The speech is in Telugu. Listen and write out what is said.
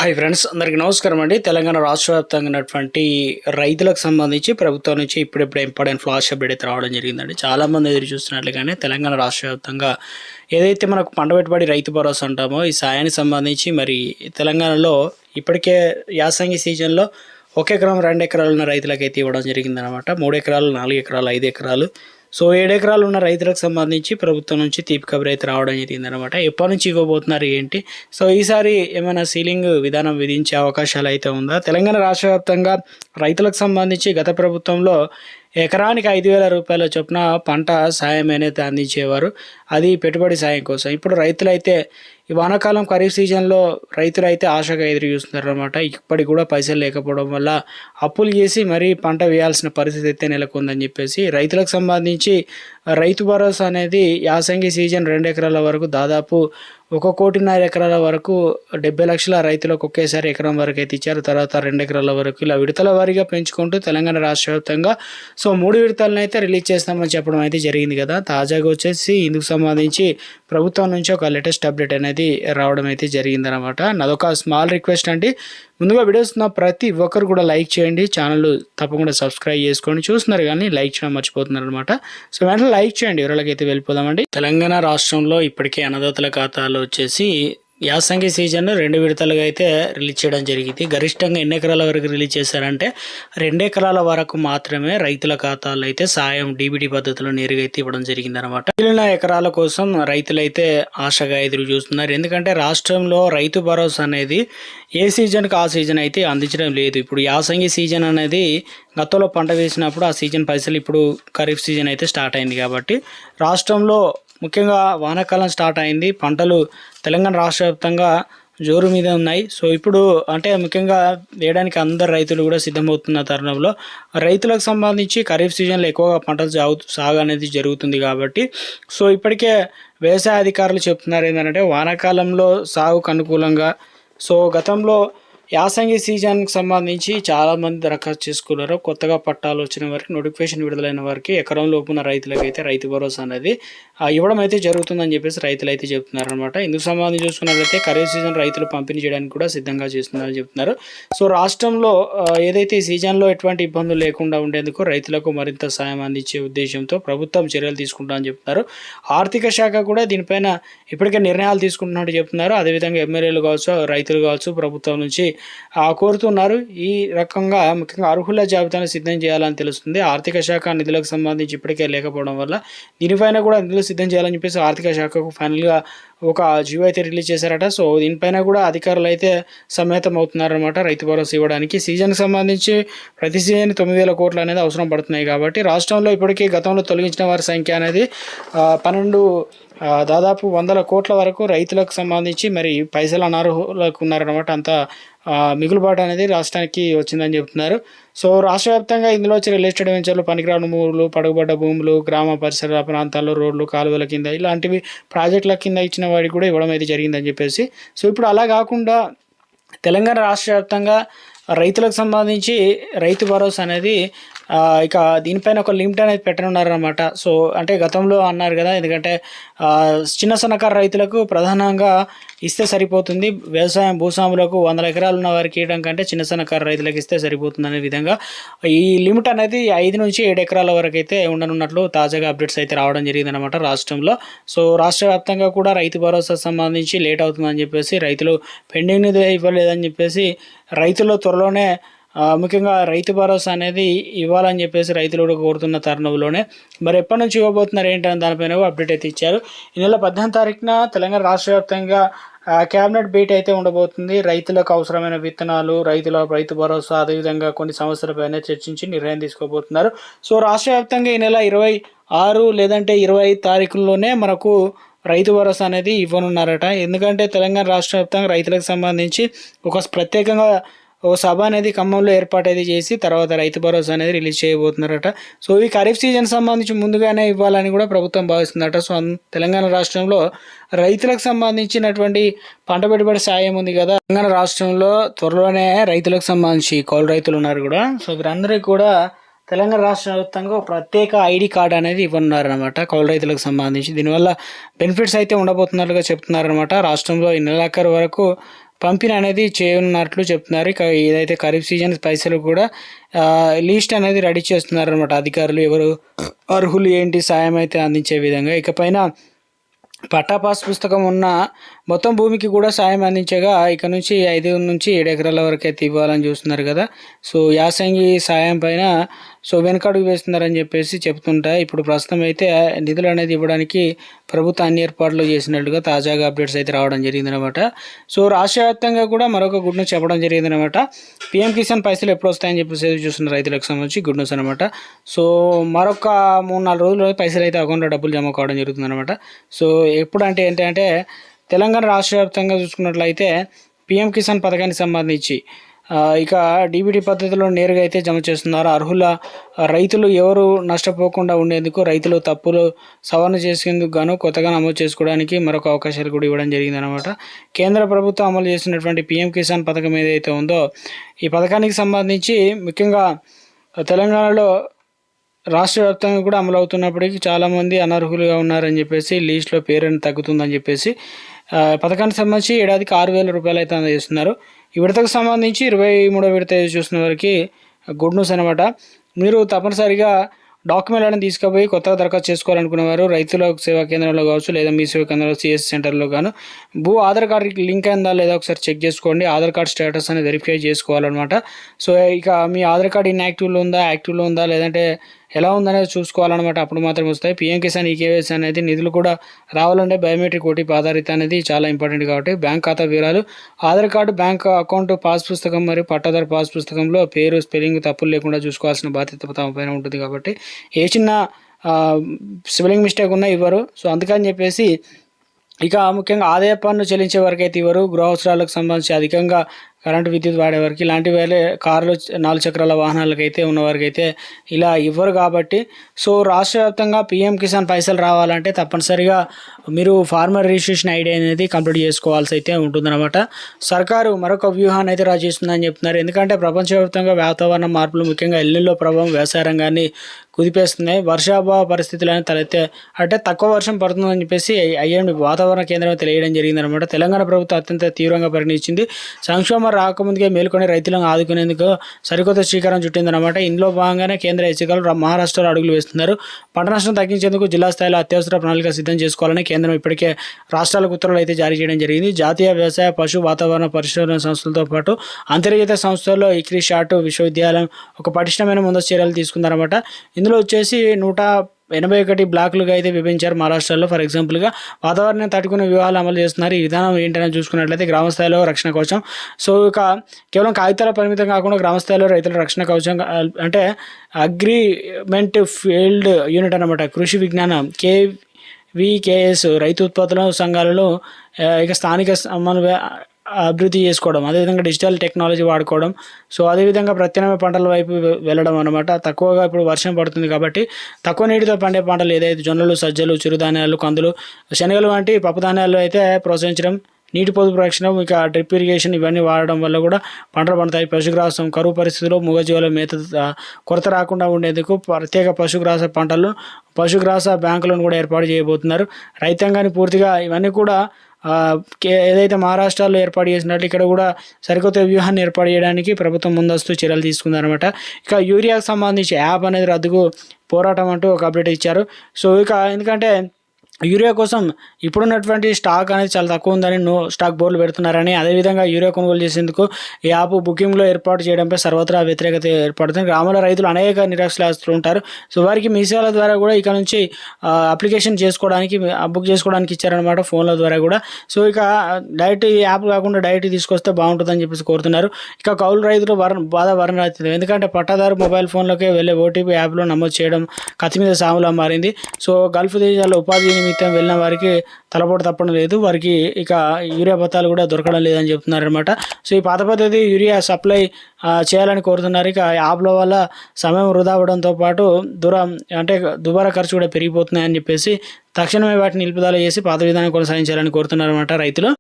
హాయ్ ఫ్రెండ్స్, అందరికీ నమస్కారం అండి. తెలంగాణ రాష్ట్ర వ్యాప్తంగా ఉన్నటువంటి రైతులకు సంబంధించి ప్రభుత్వం నుంచి ఇప్పుడిప్పుడు ఇంపార్టెంట్ ఫ్లాష్ అప్డేట్ అయితే రావడం జరిగిందండి. చాలామంది ఎదురు చూస్తున్నట్లుగానే తెలంగాణ రాష్ట్ర వ్యాప్తంగా ఏదైతే మనకు పంట పెట్టుబడి రైతు భరోసా అంటామో ఈ సాయానికి సంబంధించి మరి తెలంగాణలో ఇప్పటికే యాసంగి సీజన్లో 1 ఎకరం 2 ఎకరాలు ఉన్న రైతులకైతే ఇవ్వడం జరిగిందనమాట. 3 ఎకరాలు 4 ఎకరాలు 5 ఎకరాలు సో 7 ఎకరాలు ఉన్న రైతులకు సంబంధించి ప్రభుత్వం నుంచి తీపి కబురు అయితే రావడం జరిగిందనమాట. ఎప్పటి నుంచి ఇవ్వబోతున్నారు ఏంటి, సో ఈసారి ఏమైనా సీలింగ్ విధానం విధించే అవకాశాలు అయితే ఉందా? తెలంగాణ రాష్ట్ర వ్యాప్తంగా రైతులకు సంబంధించి గత ప్రభుత్వంలో ఎకరానికి 5,000 రూపాయల చొప్పున పంట సాయం అనేది అందించేవారు, అది పెట్టుబడి సాయం కోసం. ఇప్పుడు రైతులైతే ఈ వానాకాలం ఖరీఫ్ సీజన్లో రైతులైతే ఆశగా ఎదురు చూస్తున్నారు అనమాట. ఇప్పటికి కూడా పైసలు లేకపోవడం వల్ల అప్పులు చేసి మరీ పంట వేయాల్సిన పరిస్థితి అయితే నెలకొందని చెప్పేసి రైతులకు సంబంధించి రైతు భరోసా అనేది యాసంగి సీజన్ 2 ఎకరాల వరకు దాదాపు 1,50,00,000 ఎకరాల వరకు 70 లక్షల రైతులకు ఒకేసారి ఎకరం వరకు అయితే ఇచ్చారు. తర్వాత 2 ఎకరాల వరకు ఇలా విడతల వారీగా పెంచుకుంటూ తెలంగాణ రాష్ట్ర వ్యాప్తంగా సో 3 విడతలను అయితే రిలీజ్ చేస్తామని చెప్పడం అయితే జరిగింది కదా. తాజాగా వచ్చేసి ఇందుకు సంబంధించి ప్రభుత్వం నుంచి ఒక లేటెస్ట్ అప్డేట్ అనేది రావడం అయితే జరిగిందనమాట. నాదొక స్మాల్ రిక్వెస్ట్ అండి, ముందుగా వీడియోస్ ప్రతి ఒక్కరు కూడా లైక్ చేయండి, ఛానల్ తప్పకుండా సబ్స్క్రైబ్ చేసుకోండి. చూస్తున్నారు కానీ లైక్ చేయడం మర్చిపోతున్నారు అనమాట. సో వెంటనే లైక్ చేయండి. ఎవరికైతే వెళ్ళిపోదామండి. తెలంగాణ రాష్ట్రంలో ఇప్పటికే అన్నదాతల ఖాతాలో వచ్చేసి యాసంగి సీజన్ 2 విడతలుగా అయితే రిలీజ్ చేయడం జరిగింది. గరిష్టంగా ఎన్ని ఎకరాల వరకు రిలీజ్ చేశారంటే 2 ఎకరాల వరకు మాత్రమే రైతుల ఖాతాల్లో అయితే సాయం డీబీటీ పద్ధతిలో నేరుగా అయితే ఇవ్వడం జరిగింది అనమాట. మిగిలిన ఎకరాల కోసం రైతులైతే ఆశగా ఎదురు చూస్తున్నారు. ఎందుకంటే రాష్ట్రంలో రైతు భరోసా అనేది ఏ సీజన్కి ఆ సీజన్ అయితే అందించడం లేదు. ఇప్పుడు యాసంగి సీజన్ అనేది గతంలో పంట వేసినప్పుడు ఆ సీజన్ పైసలు ఇప్పుడు ఖరీఫ్ సీజన్ అయితే స్టార్ట్ అయింది కాబట్టి రాష్ట్రంలో ముఖ్యంగా వానాకాలం స్టార్ట్ అయింది. పంటలు తెలంగాణ రాష్ట్ర వ్యాప్తంగా జోరు మీద ఉన్నాయి. సో ఇప్పుడు అంటే ముఖ్యంగా వేయడానికి అందరు రైతులు కూడా సిద్ధమవుతున్న తరుణంలో రైతులకు సంబంధించి ఖరీఫ్ సీజన్లో ఎక్కువగా పంటలు సాగు అనేది జరుగుతుంది కాబట్టి సో ఇప్పటికే వ్యవసాయ అధికారులు చెప్తున్నారు ఏంటంటే వానాకాలంలో సాగుకు అనుకూలంగా సో గతంలో యాసంగి సీజన్కి సంబంధించి చాలామంది దరఖాస్తు చేసుకున్నారు. కొత్తగా పట్టాలు వచ్చిన వారికి, నోటిఫికేషన్ విడుదలైన వారికి ఎకరం లోపున్న రైతులకైతే రైతు భరోసా అనేది ఇవ్వడం అయితే జరుగుతుందని చెప్పేసి రైతులు అయితే చెప్తున్నారు అనమాట. ఇందుకు సంబంధించి చూసుకున్నట్లయితే ఖరీఫ్ సీజన్ రైతులు పంపిణీ చేయడానికి కూడా సిద్ధంగా చేస్తున్నారని చెప్తున్నారు. సో రాష్ట్రంలో ఏదైతే ఈ సీజన్లో ఎటువంటి ఇబ్బందులు లేకుండా ఉండేందుకు రైతులకు మరింత సాయం అందించే ఉద్దేశంతో ప్రభుత్వం చర్యలు తీసుకుంటామని చెప్తున్నారు. ఆర్థిక శాఖ కూడా దీనిపైన ఇప్పటికే నిర్ణయాలు తీసుకుంటున్నట్టు చెప్తున్నారు. అదేవిధంగా ఎమ్మెల్యేలు కావచ్చు, రైతులు కావచ్చు ప్రభుత్వం నుంచి కోరుతున్నారు. ఈ రకంగా ముఖ్యంగా అర్హుల జాబితాను సిద్ధం చేయాలని తెలుస్తుంది. ఆర్థిక శాఖ నిధులకు సంబంధించి ఇప్పటికే లేకపోవడం వల్ల దీనిపైన కూడా నిధులు సిద్ధం చేయాలని చెప్పేసి ఆర్థిక శాఖకు ఫైనల్గా ఒక జియో అయితే రిలీజ్ చేశారట. సో దీనిపైన కూడా అధికారులు అయితే సమ్మేతం అవుతున్నారనమాట రైతు భరోసా ఇవ్వడానికి. సీజన్కి సంబంధించి ప్రతి సీజన్ 9,000 కోట్లు అనేది అవసరం పడుతున్నాయి కాబట్టి రాష్ట్రంలో ఇప్పటికీ గతంలో తొలగించిన వారి సంఖ్య అనేది 12 దాదాపు 100 కోట్ల వరకు రైతులకు సంబంధించి మరి పైసలు అనర్హులకు ఉన్నారనమాట. అంత మిగులుబాటు అనేది రాష్ట్రానికి వచ్చిందని చెప్తున్నారు. సో రాష్ట్ర వ్యాప్తంగా ఇందులో వచ్చి రిజిస్టర్డ్ వెంచర్లు, పనికిరాని భూములు, పడుగుబడ్డ భూములు, గ్రామ పరిసర ప్రాంతాల్లో రోడ్లు, కాలువల కింద ఇలాంటివి ప్రాజెక్టుల కింద ఇచ్చిన వాడికి కూడా ఇవ్వడం అయితే జరిగిందని చెప్పేసి. సో ఇప్పుడు అలా కాకుండా తెలంగాణ రాష్ట్ర వ్యాప్తంగా రైతులకు సంబంధించి రైతు భరోసా అనేది ఇక దీనిపైన ఒక లిమిట్ అనేది పెట్టనున్నారనమాట. సో అంటే గతంలో అన్నారు కదా, ఎందుకంటే చిన్న సన్నకారు రైతులకు ప్రధానంగా ఇస్తే సరిపోతుంది, వ్యవసాయం భూస్వాములకు 100 ఎకరాలు ఉన్న వారికి ఇవ్వడం కంటే చిన్న సన్నకారు రైతులకు ఇస్తే సరిపోతుంది అనే విధంగా ఈ లిమిట్ అనేది 5 నుంచి 7 ఎకరాల వరకు అయితే ఉండనున్నట్లు తాజాగా అప్డేట్స్ అయితే రావడం జరిగిందనమాట రాష్ట్రంలో. సో రాష్ట్ర వ్యాప్తంగా కూడా రైతు భరోసా సంబంధించి లేట్ అవుతుందని చెప్పేసి, రైతులు పెండింగ్ నిధులు ఇవ్వలేదని చెప్పేసి రైతులు త్వరలోనే ముఖ్యంగా రైతు భరోసా అనేది ఇవ్వాలని చెప్పేసి రైతులు కూడా కోరుతున్న తరుణంలోనే మరి ఎప్పటి నుంచి ఇవ్వబోతున్నారు ఏంటని దానిపైన అప్డేట్ అయితే ఇచ్చారు. ఈ నెల 18వ తారీఖున తెలంగాణ రాష్ట్ర వ్యాప్తంగా క్యాబినెట్ భేటీ అయితే ఉండబోతుంది. రైతులకు అవసరమైన విత్తనాలు, రైతు భరోసా, అదేవిధంగా కొన్ని సమస్యలపైన చర్చించి నిర్ణయం తీసుకోబోతున్నారు. సో రాష్ట్ర వ్యాప్తంగా ఈ నెల 26 లేదంటే 25 తారీఖుల్లోనే మనకు రైతు భరోసా అనేది ఇవ్వనున్నారట. ఎందుకంటే తెలంగాణ రాష్ట్ర వ్యాప్తంగా రైతులకు సంబంధించి ఒక ప్రత్యేకంగా ఓ సభ అనేది ఖమ్మంలో ఏర్పాటు అయితే చేసి తర్వాత రైతు భరోసా అనేది రిలీజ్ చేయబోతున్నారట. సో ఈ ఖరీఫ్ సీజన్ సంబంధించి ముందుగానే ఇవ్వాలని కూడా ప్రభుత్వం భావిస్తుందట. సో తెలంగాణ రాష్ట్రంలో రైతులకు సంబంధించినటువంటి పంట పెట్టుబడి సాయం ఉంది కదా, తెలంగాణ రాష్ట్రంలో త్వరలోనే రైతులకు సంబంధించి కౌలు రైతులు ఉన్నారు కూడా. సో వీరందరికీ కూడా తెలంగాణ రాష్ట్ర వ్యాప్తంగా ప్రత్యేక ఐడి కార్డు అనేది ఇవ్వనున్నారనమాట కౌలు రైతులకు సంబంధించి. దీనివల్ల బెనిఫిట్స్ అయితే ఉండబోతున్నట్లుగా చెప్తున్నారనమాట. రాష్ట్రంలో ఈ నెలాఖరు వరకు పంపిణీ అనేది చేయనున్నట్లు చెప్తున్నారు. ఇక ఏదైతే ఖరీఫ్ సీజన్ పైసలు కూడా లిస్ట్ అనేది రెడీ చేస్తున్నారనమాట అధికారులు. ఎవరు అర్హులు ఏంటి సాయం అయితే అందించే విధంగా. ఇకపైన పట్టా పాస్ పుస్తకం ఉన్న మొత్తం భూమికి కూడా సాయం అందించగా ఇక నుంచి 5 నుంచి 7 ఎకరాల వరకు అయితే ఇవ్వాలని చూస్తున్నారు కదా. సో యాసంగి సాయం పైన వెనకడుగు వేస్తున్నారని చెప్పేసి చెప్తుంటా. ఇప్పుడు ప్రస్తుతం అయితే నిధులు అనేది ఇవ్వడానికి ప్రభుత్వం అన్ని ఏర్పాట్లు చేసినట్టుగా తాజాగా అప్డేట్స్ అయితే రావడం జరిగిందనమాట. సో రాష్ట్ర వ్యాప్తంగా కూడా మరొక గుడ్ న్యూస్ చెప్పడం జరిగిందనమాట. పీఎం కిసాన్ పైసలు ఎప్పుడు వస్తాయని చెప్పేసి చూస్తున్న రైతులకు సంబంధించి గుడ్ న్యూస్ అనమాట. సో మరొక 3-4 రోజుల్లో పైసలు అయితే అకౌంట్లో డబ్బులు జమ కావడం జరుగుతుందన్నమాట. సో ఎప్పుడు అంటే ఏంటంటే తెలంగాణ రాష్ట్ర వ్యాప్తంగా చూసుకున్నట్లయితే పీఎం కిసాన్ పథకానికి సంబంధించి ఇక డీబీటీ పద్ధతిలో నేరుగా అయితే జమ చేస్తున్నారు. అర్హుల రైతులు ఎవరు నష్టపోకుండా ఉండేందుకు రైతులు తప్పులు సవరణ చేసేందుకు గాను కొత్తగా నమోదు చేసుకోవడానికి మరొక అవకాశాలు కూడా ఇవ్వడం జరిగిందనమాట. కేంద్ర ప్రభుత్వం అమలు చేసినటువంటి పీఎం కిసాన్ పథకం ఏదైతే ఉందో ఈ పథకానికి సంబంధించి ముఖ్యంగా తెలంగాణలో రాష్ట్ర వ్యాప్తంగా కూడా అమలు అవుతున్నప్పటికీ చాలామంది అనర్హులుగా ఉన్నారని చెప్పేసి లిస్టులో పేరు తగ్గుతుందని చెప్పేసి పథకానికి సంబంధించి ఏడాదికి 6,000 రూపాయలు అయితే అందజేస్తున్నారు. ఈ విడతకు సంబంధించి 23వ విడత చూసిన వారికి గుడ్ న్యూస్ అనమాట. మీరు తప్పనిసరిగా డాక్యుమెంట్ అనేది తీసుకుపోయి కొత్తగా దరఖాస్తు చేసుకోవాలనుకునే వారు రైతుల సేవా కేంద్రంలో కావచ్చు లేదా మీ సేవా కేంద్రంలో సిఎస్ సెంటర్లో గాను ఆధార్ కార్డుకి లింక్ అయిందా లేదా ఒకసారి చెక్ చేసుకోండి. ఆధార్ కార్డ్ స్టేటస్ అనేది వెరిఫై చేసుకోవాలన్నమాట. సో ఇక మీ ఆధార్ కార్డు ఇన్యాక్టివ్లో ఉందా, యాక్టివ్లో ఉందా, లేదంటే ఎలా ఉందనేది చూసుకోవాలన్నమాట. అప్పుడు మాత్రం వస్తాయి. పీఎం కిసాన్ ఈకేవైసీ అనేది నిధులు కూడా రావాలంటే బయోమెట్రిక్ ఓటీపీ ఆధారిత అనేది చాలా ఇంపార్టెంట్ కాబట్టి బ్యాంక్ ఖాతా వివరాలు, Aadhaar card, bank account, pass పుస్తకం మరియు పట్టాదారు పాస్ పుస్తకంలో పేరు స్పెల్లింగ్ తప్పులు లేకుండా చూసుకోవాల్సిన బాధ్యత తమ పైన ఉంటుంది కాబట్టి ఏ చిన్న స్పెల్లింగ్ మిస్టేక్ ఉన్నా ఇవ్వరు. సో అందుకని చెప్పేసి ఇక ముఖ్యంగా ఆదాయ పన్ను చెల్లించే వరకు అయితే ఇవ్వరు. గృహ అవసరాలకు సంబంధించి అధికంగా కరెంటు విద్యుత్ వాడేవారికి ఇలాంటి వేళ కార్లు 4 చక్రాల వాహనాలకు అయితే ఉన్నవారికి అయితే ఇలా ఇవ్వరు కాబట్టి సో రాష్ట్ర వ్యాప్తంగా పీఎం కిసాన్ పైసలు రావాలంటే తప్పనిసరిగా మీరు ఫార్మర్ రిజిస్ట్రేషన్ ఐడి అనేది కంప్లీట్ చేసుకోవాల్సి అయితే ఉంటుందన్నమాట. సర్కారు మరొక వ్యూహాన్ని అయితే రాజేస్తుందని చెప్తున్నారు. ఎందుకంటే ప్రపంచవ్యాప్తంగా వాతావరణ మార్పులు ముఖ్యంగా ఎల్నిలో ప్రభావం వ్యవసాయ రంగాన్ని కుదిపేస్తున్నాయి. వర్షాభావ పరిస్థితులను తలెత్తే అంటే తక్కువ వర్షం పడుతుందని చెప్పేసి ఐఎండీ వాతావరణ కేంద్రం తెలియడం జరిగిందనమాట. తెలంగాణ ప్రభుత్వం అత్యంత తీవ్రంగా పరిగణించింది. సంక్షోభం రాకముందుకే మేల్కొని రైతులను ఆదుకునేందుకు సరికొత్త శ్రీకారం చుట్టిందనమాట. ఇందులో భాగంగానే కేంద్ర ఎన్నికలు మహారాష్ట్రలో అడుగులు వేస్తున్నారు. పంట నష్టం తగ్గించేందుకు జిల్లా స్థాయిలో అత్యవసర ప్రణాళిక సిద్ధం చేసుకోవాలని కేంద్రం ఇప్పటికే రాష్ట్రాలకు ఉత్తర్వులు అయితే జారీ చేయడం జరిగింది. జాతీయ వ్యవసాయ పశు వాతావరణ పరిశోధన సంస్థలతో పాటు అంతర్జాతీయ సంస్థల్లో ఇక్రీ షాట్ విశ్వవిద్యాలయం ఒక పటిష్టమైన ముందస్తు చర్యలు తీసుకుందనమాట. ఇందులో వచ్చేసి 181 బ్లాకులుగా అయితే విభజించారు మహారాష్ట్రలో. ఫర్ ఎగ్జాంపుల్గా వాతావరణం తట్టుకునే వ్యూహాలు అమలు చేస్తున్నారు. ఈ విధానం ఏంటని చూసుకున్నట్లయితే గ్రామ స్థాయిలో రక్షణ కవచం. సో ఇక కేవలం కాగితాల పరిమితం కాకుండా గ్రామ స్థాయిలో రైతుల రక్షణ కవచం అంటే అగ్రిమెంట్ ఫీల్డ్ యూనిట్ అనమాట. కృషి విజ్ఞానం KVKS రైతు ఉత్పత్తుల సంఘాలలో ఇక స్థానిక సమన్వయ అభివృద్ధి చేసుకోవడం, అదేవిధంగా డిజిటల్ టెక్నాలజీ వాడుకోవడం. సో అదేవిధంగా ప్రత్యామ్నాయ పంటల వైపు వెళ్ళడం అనమాట. తక్కువగా ఇప్పుడు వర్షం పడుతుంది కాబట్టి తక్కువ నీటితో పండే పంటలు ఏదైతే జొన్నలు, సజ్జలు, చిరుధాన్యాలు, కందులు, శనగలు వంటి పప్పు ధాన్యాలు అయితే ప్రోత్సహించడం, నీటి పొదుపు రక్షణ, ఇక డ్రిప్ ఇరిగేషన్ ఇవన్నీ వాడడం వల్ల కూడా పంటలు పండుతాయి. పశుగ్రాసం కరువు పరిస్థితుల్లో మూగజీవుల మేత కొరత రాకుండా ఉండేందుకు ప్రత్యేక పశుగ్రాస బ్యాంకులను కూడా ఏర్పాటు చేయబోతున్నారు. రైతాంగాన్ని పూర్తిగా ఇవన్నీ కూడా ఏదైతే మహారాష్ట్రలో ఏర్పాటు చేసినట్లు ఇక్కడ కూడా సరికొత్త వ్యూహాన్ని ఏర్పాటు చేయడానికి ప్రభుత్వం ముందస్తు చర్యలు తీసుకుందనమాట. ఇక యూరియాకు సంబంధించి యాప్ అనేది రద్దుకు పోరాటం అంటూ ఒక అప్డేట్ ఇచ్చారు. సో ఇక ఎందుకంటే యూరియా కోసం ఇప్పుడున్నటువంటి స్టాక్ అనేది చాలా తక్కువ ఉందని స్టాక్ బోర్డులు పెడుతున్నారని, అదేవిధంగా యూరియా కొనుగోలు చేసేందుకు ఈ యాప్ బుకింగ్లో ఏర్పాటు చేయడంపై సర్వత్రా వ్యతిరేకత ఏర్పడుతుంది. గ్రామాల రైతులు అనేక నిరాశ్రయాస్తులు ఉంటారు. సో వారికి మీ సేవల ద్వారా కూడా ఇక నుంచి అప్లికేషన్ చేసుకోవడానికి బుక్ చేసుకోవడానికి ఇచ్చారనమాట ఫోన్ల ద్వారా కూడా. సో ఇక డైరెక్ట్ ఈ యాప్ కాకుండా డైరెక్ట్ తీసుకొస్తే బాగుంటుందని చెప్పేసి కోరుతున్నారు. ఇక కౌలు రైతులు బాధ వర్ణరాతుంది. ఎందుకంటే పట్టాదారు మొబైల్ ఫోన్లోకి వెళ్ళే ఓటీపీ యాప్లో నమోదు చేయడం కత్తి మీద సాములా మారింది. సో గల్ఫ్ దేశాల్లో ఉపాధి నిమిత్తం వెళ్ళిన వారికి తలపోటు తప్పడం లేదు. వారికి ఇక యూరియా బత్తాలు కూడా దొరకడం లేదని చెప్తున్నారనమాట. సో ఈ పాత పద్ధతి యూరియా సప్లై చేయాలని కోరుతున్నారు. ఇక యాప్ల వల్ల సమయం వృధా అవ్వడంతో పాటు దుబారా ఖర్చు కూడా పెరిగిపోతున్నాయని చెప్పేసి తక్షణమే వాటిని నిలుపుదల చేసి పాత విధానం కొనసాగించాలని కోరుతున్నారన్నమాట రైతులు.